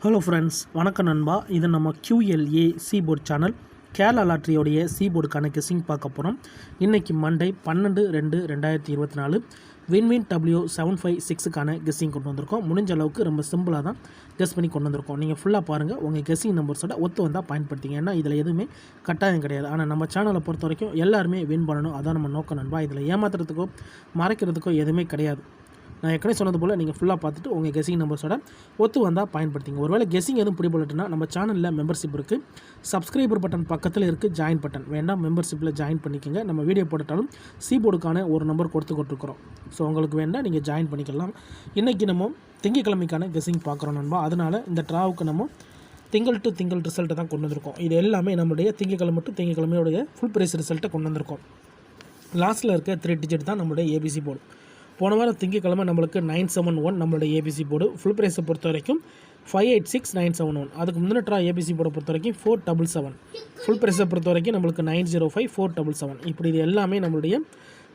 Hello friends, வணக்கம் நண்பா. இது நம்ம QLA சீபோர்ட் சேனல். கேரளா லாட்ரியோடைய சீபோர்டுக்கான கெஸ்ஸிங் பார்க்க போகிறோம். இன்றைக்கி மண்டே 12/2/2024 வின்வின் W756க்கான கெஸ்ஸிங் கொண்டு வந்திருக்கோம். முடிஞ்ச அளவுக்கு ரொம்ப சிம்பிளாக தான் கெஸ் பண்ணி கொண்டு வந்திருக்கோம். நீங்கள் ஃபுல்லாக பாருங்கள். உங்கள் கெஸ்ஸிங் நம்பர்ஸோட ஒத்து வந்தால் பயன்படுத்திங்க. ஏன்னா இதில் எதுவுமே கட்டாயம் கிடையாது. ஆனால் நம்ம சேனலை பொறுத்த வரைக்கும் எல்லாருமே வின் பண்ணணும். அதான் நம்ம நோக்கம் நண்பா. இதில் ஏமாத்துறதுக்கோ மறைக்கிறதுக்கோ எதுவுமே கிடையாது. நான் ஏற்கனவே சொன்னது போல் நீங்கள் ஃபுல்லாக பார்த்துட்டு உங்கள் கெஸ்ஸிங் நம்பர்ஸோட ஒத்து வந்தால் பயன்படுத்திங்க. ஒருவேளை கெஸ்ஸிங் எதுவும் பிடிபடட்டுன்னா நம்ம சேனலில் மெம்பர்ஷிப் இருக்குது. சப்ஸ்கிரைபர் பட்டன் பக்கத்தில் இருக்குது, ஜாயின் பட்டன் வேண்டாம், மெம்பர்ஷிப்பில் ஜாயின் பண்ணிக்கோங்க. நம்ம வீடியோ போட்டாலும் சீபோர்டுக்கான ஒரு நம்பர் கொடுத்துருக்கோம். ஸோ உங்களுக்கு வேண்டாம், நீங்கள் ஜாயின் பண்ணிக்கலாம். இன்றைக்கி நம்ம திங்கக்கிழமைக்கான கெஸ்ஸிங் பார்க்குறோம் நண்பா. அதனால் இந்த ட்ராவுக்கு நம்ம திங்கள் டு திங்கள் ரிசல்ட்டை தான் கொண்டு வந்திருக்கோம். இது எல்லாமே நம்மளுடைய திங்கக்கிழமை டு திங்கக்கிழமையோடைய ஃபுல் ப்ரைஸ் ரிசல்ட்டை கொண்டு வந்திருக்கோம். லாஸ்ட்டில் இருக்க 3 டிஜிட் தான் நம்மளுடைய ஏபிசி போர்டு. போன வாரம் திங்கக்கிழமை நம்மளுக்கு 971 நம்மளுடைய ஏபிசி போர்டு. ஃபுல் ப்ரைஸை பொறுத்த வரைக்கும் 586971. அதுக்கு முந்தின ட்ரா ஏபிசி போர்டை பொறுத்த வரைக்கும் 477. ஃபுல் ப்ரைஸை பொறுத்த வரைக்கும் நம்மளுக்கு 905 477. இப்படி இது எல்லாமே நம்மளுடைய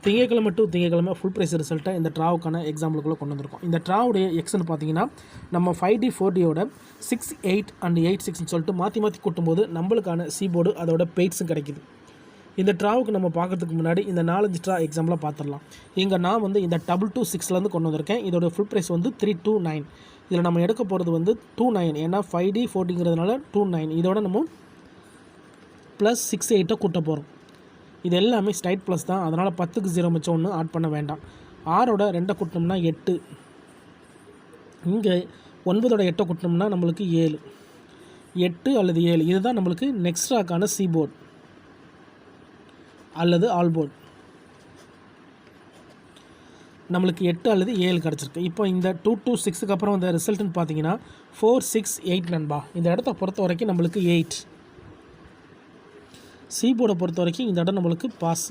திங்கக்கிழமை டு திங்கக்கிழமை ஃபுல் ப்ரைஸ் ரிசல்ட்டை இந்த ட்ராவுக்கான எக்ஸாம்பிளுக்குள்ளே கொண்டு வந்திருக்கோம். இந்த ட்ராவுடைய எக்ஸ்ன்னு பார்த்தீங்கன்னா நம்ம 5D 4Dயோட 6 8 அண்ட் 8 6ன்னு சொல்லிட்டு மாற்றி கூட்டும்போது நம்மளுக்கான சீபோர்டு அதோட பெய்ட்ஸும் கிடைக்குது. இந்த ட்ராவுக்கு நம்ம பார்க்கறதுக்கு முன்னாடி இந்த 4-5 ட்ரா எக்ஸாம்பிளாக பார்த்துடலாம். இங்கே நான் வந்து இந்த 226 கொண்டு வந்திருக்கேன். இதோட ஃபுல் ப்ரைஸ் வந்து 329. இதில் நம்ம எடுக்க போகிறது வந்து 29. ஏன்னா 5D 4Dங்கிறதுனால 29. இதோட நம்ம +6 8 கூட்ட போகிறோம். இது எல்லாமே ஸ்ட்ரைட் ப்ளஸ் தான். அதனால் 10க்கு 0 மிச்சம் ஒன்று ஆட் பண்ண வேண்டாம். 6ஓட 2 கூட்டினோம்னா 8. இங்கே 9ஓட 8 கூட்டினோம்னா நம்மளுக்கு 7. 8 அல்லது 7 இதுதான் நம்மளுக்கு நெக்ஸ்ட் ட்ராக்கான சீபோர்ட் அல்லது ஆல் போர்ட். நம்மளுக்கு 8 அல்லது 7 கிடச்சிருக்கு. இப்போ இந்த 226க்கு அப்புறம் இந்த ரிசல்ட்டுன்னு பார்த்தீங்கன்னா 468 நண்பா. இந்த இடத்த பொறுத்த வரைக்கும் நம்மளுக்கு 8. சி போர்டை பொறுத்த வரைக்கும் இந்த இடம் நம்மளுக்கு பாஸ்.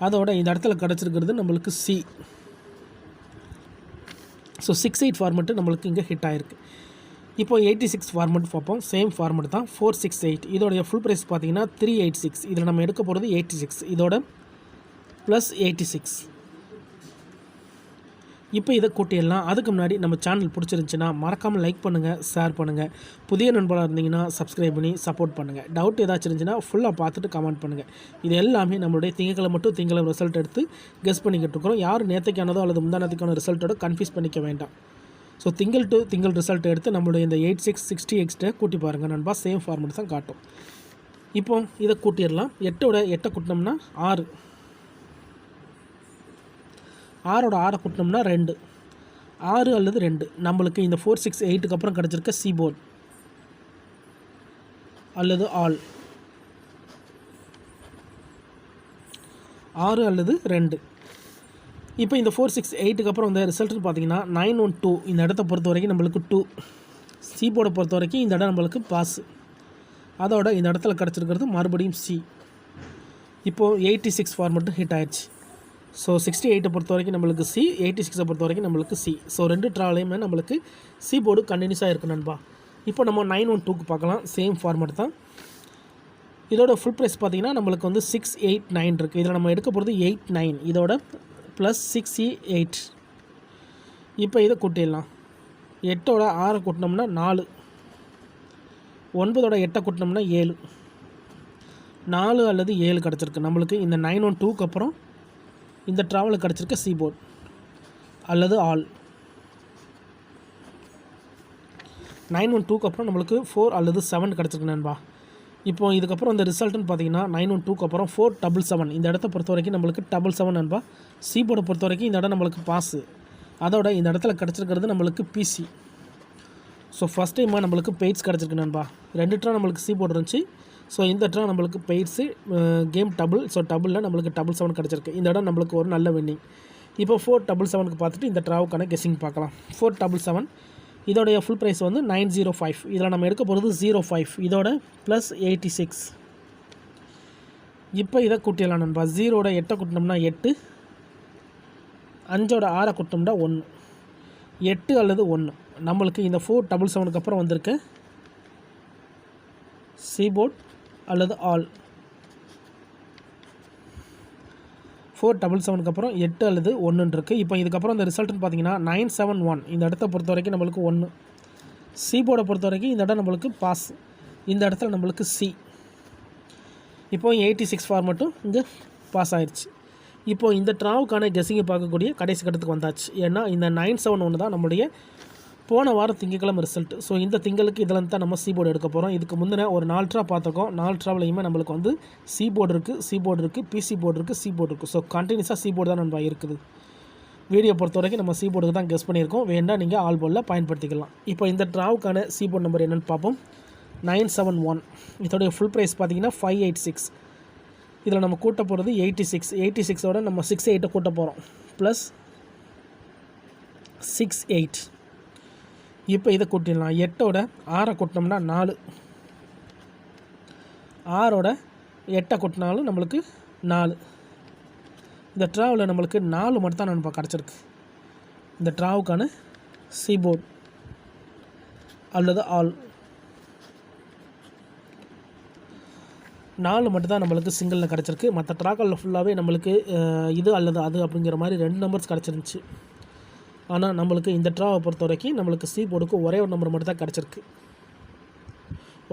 அதோட இந்த இடத்துல கிடச்சிருக்கிறது நம்மளுக்கு சி. ஸோ 6-8 ஃபார்மெட்டு நம்மளுக்கு இங்கே ஹிட் ஆகிருக்கு. இப்போ 86 ஃபார்மெட் பார்ப்போம். சேம் ஃபார்மெட் தான் 468. இதோடைய ஃபுல் ப்ரைஸ் பார்த்தீங்கன்னா 386. இதில் நம்ம எடுக்க போகிறது 86. இதோட +86. இப்போ இதை கூட்டிடலாம். அதுக்கு முன்னாடி நம்ம சேனல் பிடிச்சிருந்துச்சின்னா மறக்காமல் லைக் பண்ணுங்கள், ஷேர் பண்ணுங்கள். புதிய நண்பராக இருந்தீங்கன்னா சப்ஸ்கிரைப் பண்ணி சப்போர்ட் பண்ணுங்கள். டவுட் ஏதாச்சும் இருந்துச்சுன்னா ஃபுல்லாக பார்த்துட்டு கமெண்ட் பண்ணுங்கள். இது எல்லாமே நம்மளுடைய திங்கக்கிழமை மட்டும் திங்கக்கிழமை ரிசல்ட் எடுத்து கெஸ் பண்ணிக்கிட்டு இருக்கிறோம். யார் நேற்றுக்கானதோ அல்லது முந்தானத்துக்கான ரிசல்ட்டோட கன்ஃபியூஸ் பண்ணிக்க வேண்டாம். ஸோ திங்கள் டு திங்கள் ரிசல்ட் எடுத்து நம்மளுடைய இந்த 8660 கூட்டி பாருங்கள் நண்பா. சேம் ஃபார்மெட் தான் காட்டும். இப்போ இதை கூட்டிடலாம். 8ஓட 8 கூட்டினோம்னா 6. 6ஓட 6 கூட்டினோம்னா 2. 6 அல்லது 2 நம்மளுக்கு இந்த 468க்கு அப்புறம் கிடச்சிருக்க சீபோர்ட் அல்லது ஆல். 6 அல்லது 2. இப்போ இந்த 468க்கு அப்புறம் இந்த ரிசல்ட்டுன்னு பார்த்தீங்கன்னா 912. இந்த இடத்த பொறுத்த வரைக்கும் நம்மளுக்கு 2. சி போர்டை பொறுத்த வரைக்கும் இந்த இடம் நம்மளுக்கு பாஸ். அதோட இந்த இடத்துல கிடச்சிருக்கிறது மறுபடியும் சி. இப்போது 86 ஃபார்மெட்டு ஹிட் ஆயிடுச்சு. ஸோ 68 பொறுத்த வரைக்கும் நம்மளுக்கு சி, 86 பொறுத்த வரைக்கும் நம்மளுக்கு சி. ஸோ 2 ட்ராலையுமே நம்மளுக்கு சி போர்டு கண்டினியூஸாக இருக்குது நண்பா. இப்போ நம்ம 912க்கு பார்க்கலாம். சேம் ஃபார்மெட் தான். இதோட ஃபுல் ப்ரைஸ் பார்த்தீங்கன்னா நம்மளுக்கு வந்து 689 இருக்குது. இதில் நம்ம எடுக்க போகிறது 89. இதோட +6 இப்போ இதை கூட்டிடலாம். 8ஓட 6 கூட்டினோம்னா 4. 9ஓட 8 கூட்டினோம்னா 7. 4 அல்லது 7 கிடச்சிருக்கு நம்மளுக்கு. இந்த 912க்கு அப்புறம் இந்த ட்ராவலுக்கு கிடச்சிருக்க சீபோர்ட் அல்லது ஆல். 912க்கு அப்புறம் நம்மளுக்கு 4 அல்லது 7 கிடச்சிருக்கு நண்பா. இப்போ இதுக்கப்புறம் இந்த ரிசல்ட்டுன்னு பார்த்தீங்கன்னா 912க்கு அப்புறம் 477. இந்த இடத்த பொறுத்த வரைக்கும் நம்மளுக்கு 77 நண்பா. சி போர்டை பொறுத்த வரைக்கும் இந்த இடம் நம்மளுக்கு பாஸு. அதோட இந்த இடத்துல கிடச்சிருக்கிறது நம்மளுக்கு பிசி. ஸோ ஃபஸ்ட் டைமாக நம்மளுக்கு பெய்ட்ஸ் கிடச்சிருக்கு நண்பா. 2 ட்ரா நம்மளுக்கு சி போர்டு இருந்துச்சு. ஸோ இந்த ட்ரா நம்மளுக்கு பெய்ட்ஸு கேம் டபுள். ஸோ டபுளில் நம்மளுக்கு 77 கிடச்சிருக்கு. இந்த இடம் நம்மளுக்கு ஒரு நல்ல வின்னிங். இப்போ 477க்கு பார்த்துட்டு இந்த ட்ராவுக்கான கெஸ்ஸிங் பார்க்கலாம். 477 இதோடைய ஃபுல் ப்ரைஸ் வந்து 905. இதில் நம்ம எடுக்க போகிறது 05. இதோட +86. இப்போ இதை கூட்டிடலாம் நண்பா. 0ஓட 8 கூட்டினோம்னா 8. 5ஓட 6 கூட்டினோம்னா 1. 8 அல்லது 1 நம்மளுக்கு இந்த 477க்கு அப்புறம் வந்திருக்க சீபோர்ட் அல்லது ஆல். 477க்கு அப்புறம் 8 அல்லது 1 இருக்குது. இப்போ இதுக்கப்புறம் இந்த ரிசல்ட்னு பார்த்தீங்கன்னா 971. இந்த இடத்த பொறுத்த வரைக்கும் நம்மளுக்கு 1. சி போர்டை பொறுத்த வரைக்கும் இந்த இடம் நம்மளுக்கு பாஸ், இந்த இடத்துல நம்மளுக்கு சி. இப்போ 86 ஃபார்மட்டும் இங்கே பாஸ் ஆயிடுச்சு. இப்போது இந்த ட்ராவுக்கான கெஸ்ஸிங்கை பார்க்கக்கூடிய கடைசி கட்டத்துக்கு வந்தாச்சு. ஏன்னா இந்த 971 தான் நம்மளுடைய போன வாரம் திங்கக்கிழமை ரிசல்ட். ஸோ இந்த திங்களுக்கு இதில் தான் நம்ம சி போர்டு எடுக்க போகிறோம். இதுக்கு முந்தின ஒரு 4 ட்ரா பார்த்துருக்கோம். 4 ட்ராவிலையுமே நம்மளுக்கு வந்து சி போர்டு இருக்குது, பிசி போர்டு இருக்குது, சி போர்டு இருக்குது. ஸோ கண்டினியூஸாக சி போர்டு தான் நம்ம இருக்குது. வீடியோ பொறுத்த வரைக்கும் நம்ம சி போர்டுக்கு தான் கெஸ் பண்ணியிருக்கோம். வேண்டாம் நீங்கள் ஆல் போர்டில் பயன்படுத்திக்கலாம். இப்போ இந்த ட்ராவுக்கான சி போர்டு நம்பர் என்னென்னு பார்ப்போம். 971. இதோடைய ஃபுல் ப்ரைஸ் பார்த்தீங்கன்னா 586. இதில் நம்ம கூட்ட போகிறது 86. 86ஓட நம்ம 68 கூட்ட போகிறோம், ப்ளஸ் 68. இப்போ இதை கூட்டிடலாம். 8ஓட 6 கூட்டினோம்னா 4, 6ஓட 8 கூட்டினாலும் நம்மளுக்கு 4. இந்த ட்ராவில் நம்மளுக்கு 4 மட்டும் தான் நம்ம கிடச்சிருக்கு. இந்த ட்ராவுக்கான சி போர்டு அல்லது ஆல் 4 மட்டும் தான் நம்மளுக்கு சிங்கிளில் கிடச்சிருக்கு. மற்ற ட்ராக்களில் ஃபுல்லாகவே நம்மளுக்கு இது அல்லது அது அப்படிங்கிற மாதிரி 2 நம்பர்ஸ் கிடச்சிருந்துச்சு. ஆனால் நம்மளுக்கு இந்த ட்ராவை பொறுத்த வரைக்கும் நம்மளுக்கு சி போர்டுக்கு ஒரே ஒரு நம்பர் மட்டும் தான் கிடச்சிருக்கு.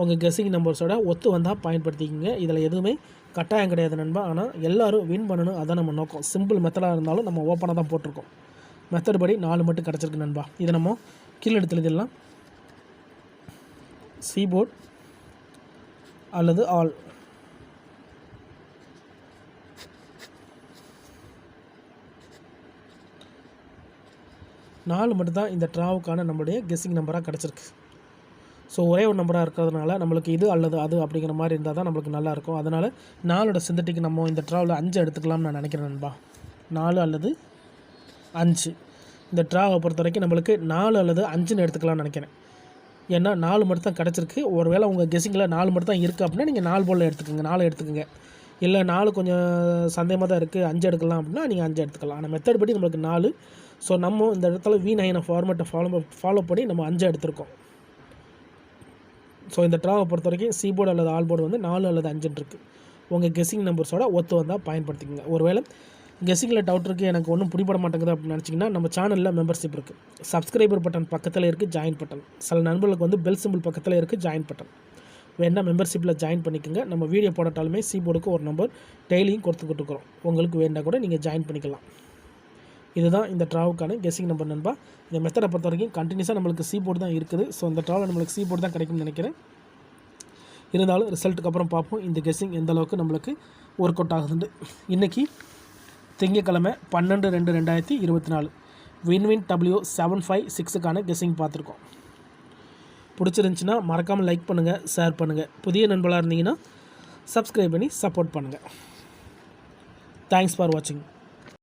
உங்கள் கெஸ்ஸிங் நம்பர்ஸோட ஒத்து வந்தால் பயன்படுத்திக்கிங்க. இதில் எதுவுமே கட்டாயம் கிடையாது நண்பா. ஆனால் எல்லோரும் வின் பண்ணணும், அதான் நம்ம நோக்கம். சிம்பிள் மெத்தடாக இருந்தாலும் நம்ம ஓப்பனாக தான் போட்டிருக்கோம். மெத்தட் படி 4 மட்டும் கிடச்சிருக்கு நண்பா. இதை நம்ம கீழே எடுத்து எழுதிடலாம். சி போர்டு அல்லது ஆல். நாலு மட்டும் தான் இந்த ட்ராவுக்கான நம்மளுடைய கெஸ்ஸிங் நம்பராக கிடச்சிருக்கு. ஸோ ஒரே ஒரு நம்பராக இருக்கிறதுனால நம்மளுக்கு இது அல்லது அது அப்படிங்கிற மாதிரி இருந்தால் தான் நம்மளுக்கு நல்லாயிருக்கும். அதனால் 4ஓட சிந்தட்டிக்கு நம்ம இந்த ட்ராவில் 5 எடுத்துக்கலாம்னு நான் நினைக்கிறேன் நண்பா. 4 அல்லது 5. இந்த ட்ராவை பொறுத்த வரைக்கும் நம்மளுக்கு 4 அல்லது 5ன்னு எடுத்துக்கலாம்னு நினைக்கிறேன். ஏன்னா 4 மட்டும் தான் கிடச்சிருக்கு. ஒருவேளை உங்கள் கெஸ்ஸிங்கில் 4 மட்டும் தான் இருக்குது அப்படின்னா நீங்கள் 4 போர்டில் எடுத்துக்கோங்க, 4 எடுத்துக்கோங்க. இல்லை 4 கொஞ்சம் சந்தேகமாக தான் இருக்குது, 5 எடுக்கலாம் அப்படின்னா நீங்கள் 5 எடுத்துக்கலாம். ஆனால் மெத்தட் படி நம்மளுக்கு 4. ஸோ நம்ம இந்த இடத்துல V9 ஃபார்மேட்டை ஃபாலோ பண்ணி நம்ம 5 எடுத்திருக்கோம். ஸோ இந்த ட்ராவை பொறுத்த வரைக்கும் சி போர்டு அல்லது ஆல் போர்டு வந்து 4 அல்லது 5 இருக்குது. உங்கள் கெஸ்ஸிங் நம்பர்ஸோட ஒத்து வந்தால் பயன்படுத்திக்கோங்க. ஒருவேளை கெஸ்ஸிங்கில் டவுட் இருக்குது, எனக்கு ஒன்றும் பிடிபட மாட்டேங்குது அப்படின்னு நினச்சிங்கன்னா நம்ம சேனலில் மெம்பர்ஷிப் இருக்குது. சப்ஸ்கிரைபர் பட்டன் பக்கத்தில் இருக்குது, ஜாயின் பட்டன். சில நண்பர்களுக்கு வந்து பெல் சிம்பிள் பக்கத்தில் இருக்குது, ஜாயின் பட்டன். வேணால் மெம்பர்ஷிப்பில் ஜாயின் பண்ணிக்கோங்க. நம்ம வீடியோ போட்டாலுமே சி போர்டுக்கு ஒரு நம்பர் டெய்லியும் கொடுத்துக்கிட்டு இருக்கிறோம். உங்களுக்கு வேண்டாம் கூட நீங்கள் ஜாயின் பண்ணிக்கலாம். இதுதான் இந்த ட்ராவுக்கான கெஸ்ஸிங் நம்பர் நண்பா. இந்த மெத்தடை பொறுத்த வரைக்கும் கண்டினியூஸாக நம்மளுக்கு சி போர்டு தான் இருக்குது. ஸோ இந்த ட்ராவில் நம்மளுக்கு சி போர்டு தான் கிடைக்கும்னு நினைக்கிறேன். இருந்தாலும் ரிசல்ட்டுக்கு அப்புறம் பார்ப்போம் இந்த கெஸ்ஸிங் எந்த அளவுக்கு நம்மளுக்கு ஒர்க் அவுட் ஆகுதுண்டு. இன்றைக்கி திங்கக்கிழமை 12/2/2024 வின்வின் W756க்கான கெஸ்ஸிங் பார்த்துருக்கோம். பிடிச்சிருந்துச்சின்னா மறக்காமல் லைக் பண்ணுங்கள், ஷேர் பண்ணுங்கள். புதிய நண்பர்களாக இருந்தீங்கன்னா சப்ஸ்கிரைப் பண்ணி சப்போர்ட் பண்ணுங்கள். தேங்க்ஸ் ஃபார் வாட்சிங்.